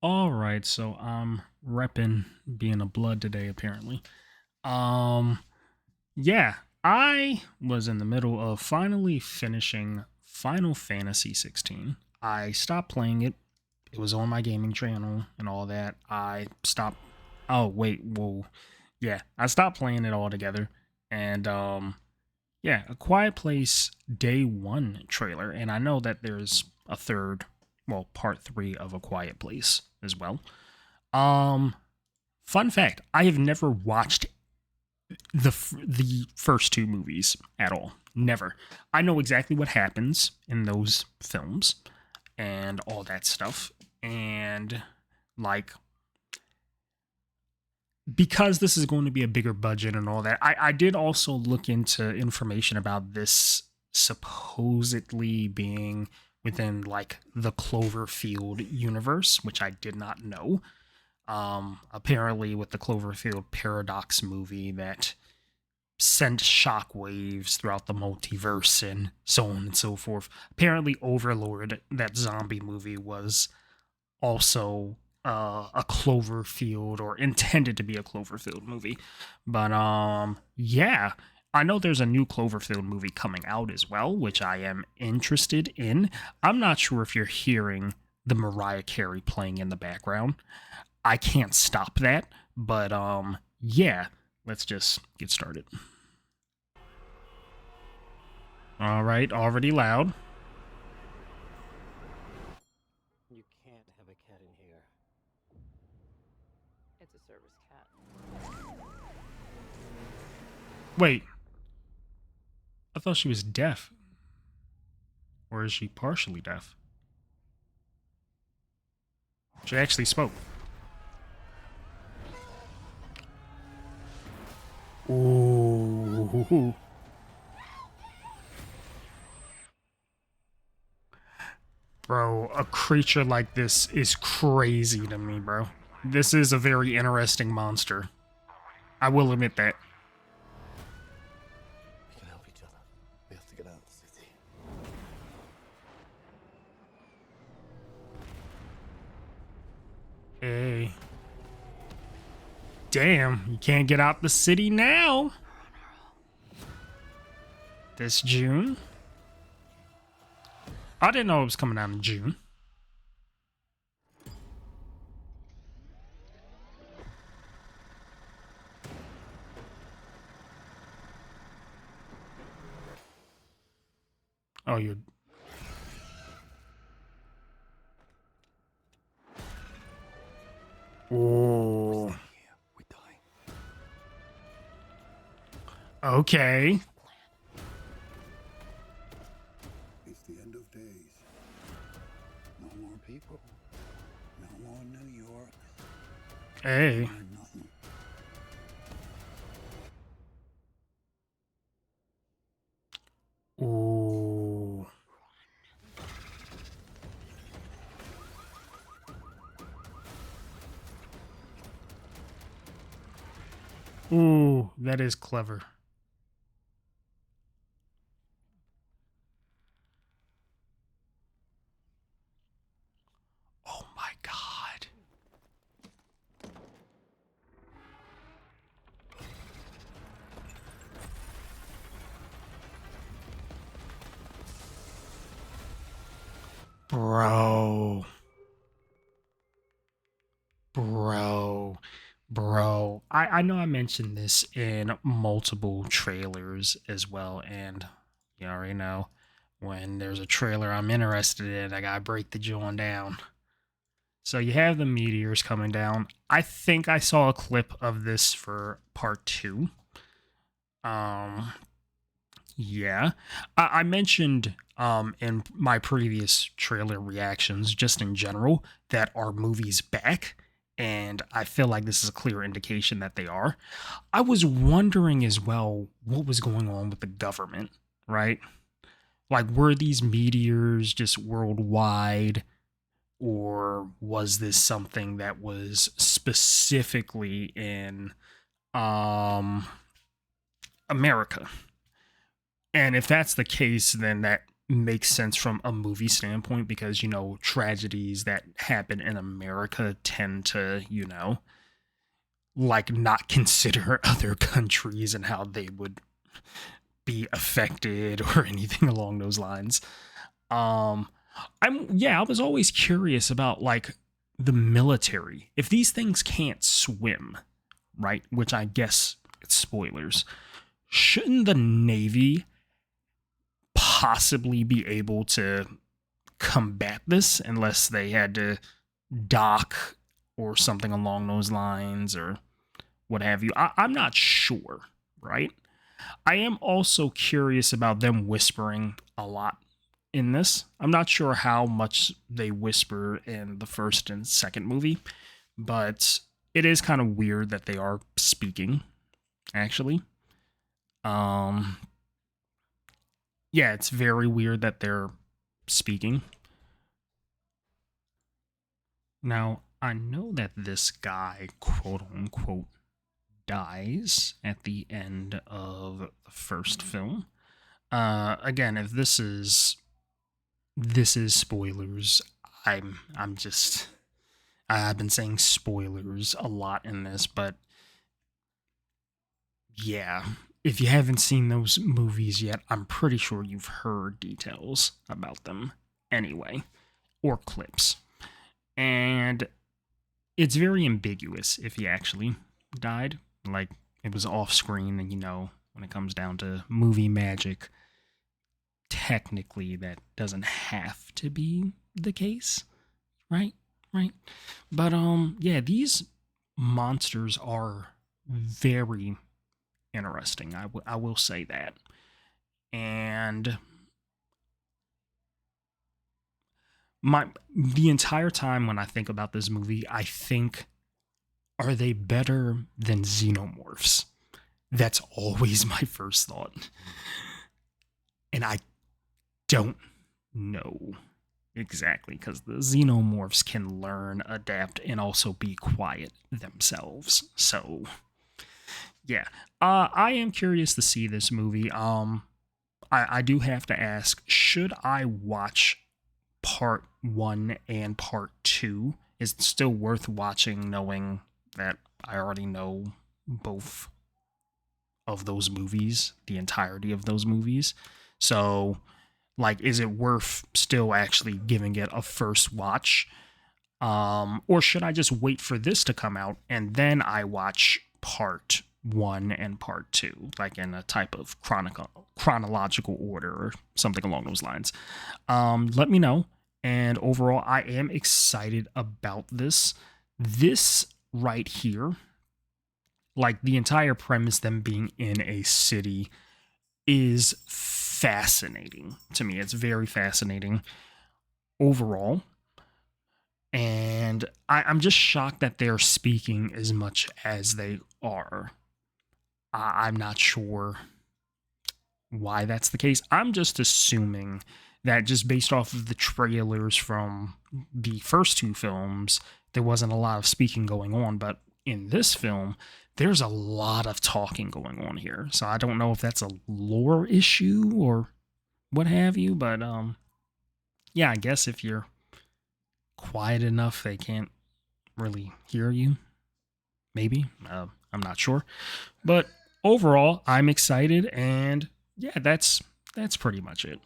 All right, so I'm repping being a blood today, apparently. Um, yeah, I was in the middle of finally finishing Final Fantasy 16. I stopped playing it. It was on my gaming channel and all that. I stopped. Oh wait, whoa, yeah, I stopped playing it altogether. And yeah, A Quiet Place Day One trailer, and I know that there's a third, well, part three of A Quiet Place as well. Um, Fun fact: I have never watched the first two movies at all. Never. I know exactly what happens in those films and all that stuff, and like because this is going to be a bigger budget and all that, I did also look into information about this supposedly being within like the Cloverfield universe, which I did not know. Apparently, with the Cloverfield Paradox movie, that sent shockwaves throughout the multiverse and so on and so forth. Apparently, Overlord, that zombie movie, was also a Cloverfield or intended to be a Cloverfield movie. But yeah, I know there's a new Cloverfield movie coming out as well, which I am interested in. I'm not sure if you're hearing the Mariah Carey playing in the background. I can't stop that, but yeah, let's just get started. All right, already loud. You can't have a cat in here. It's a service cat. Wait, I thought she was deaf. Or is she partially deaf? She actually spoke. Ooh. Bro, a creature like this is crazy to me, bro. This is a very interesting monster. I will admit that. We can help each other. We have to get out of the city. Hey. Damn, you can't get out the city now. This June? I didn't know it was coming out in June. Oh, you're... Oh. We die. Okay. It's the end of days. No more people. No more New York. Hey. No nothing. Ooh. Ooh, that is clever. Oh my god. Bro. Bro. Bro. I know I mentioned this in multiple trailers as well, and you already know when there's a trailer I'm interested in, I gotta break the joint down. So you have the meteors coming down. I think I saw a clip of this for part two. Um, yeah, I mentioned in my previous trailer reactions, just in general, that our movie's back, and I feel like this is a clear indication that they are. I was wondering as well what was going on with the government, right? Like, were these meteors just worldwide? Or was this something that was specifically in um America? And if that's the case, then that makes sense from a movie standpoint because, tragedies that happen in America tend to, like not consider other countries and how they would be affected or anything along those lines. I was always curious about like the military. If these things can't swim, right? Which I guess it's spoilers. Shouldn't the Navy possibly be able to combat this unless they had to dock or something along those lines or what have you? I'm not sure, right? I am also curious about them whispering a lot in this. I'm not sure how much they whisper in the first and second movie, but it is kind of weird that they are speaking, actually. Yeah, it's very weird that they're speaking. Now, I know that this guy, quote unquote, dies at the end of the first film. Again, if this is spoilers, I've been saying spoilers a lot in this, but yeah, if you haven't seen those movies yet, I'm pretty sure you've heard details about them anyway, or clips. And it's very ambiguous if he actually died. Like, it was off screen, and when it comes down to movie magic, technically that doesn't have to be the case, right? But yeah, these monsters are very interesting. I will say that. And the entire time when I think about this movie, I think, are they better than xenomorphs? That's always my first thought. And I don't know exactly, because the xenomorphs can learn, adapt, and also be quiet themselves. So, yeah. I am curious to see this movie. I do have to ask, should I watch part 1 and part 2? Is it still worth watching knowing that I already know both of those movies, the entirety of those movies? So, like, is it worth still actually giving it a first watch? Or should I just wait for this to come out and then I watch part 1 and part 2, like in a type of chronological order or something along those lines? Let me know. And overall, I am excited about this. This right here, like the entire premise, them being in a city, is fascinating to me. It's very fascinating overall. And I'm just shocked that they're speaking as much as they are. I'm not sure why that's the case. I'm just assuming that just based off of the trailers from the first 2 films, there wasn't a lot of speaking going on. But in this film, there's a lot of talking going on here. So I don't know if that's a lore issue or what have you. But yeah, I guess if you're quiet enough, they can't really hear you. Maybe. I'm not sure. But overall, I'm excited. And yeah, that's pretty much it.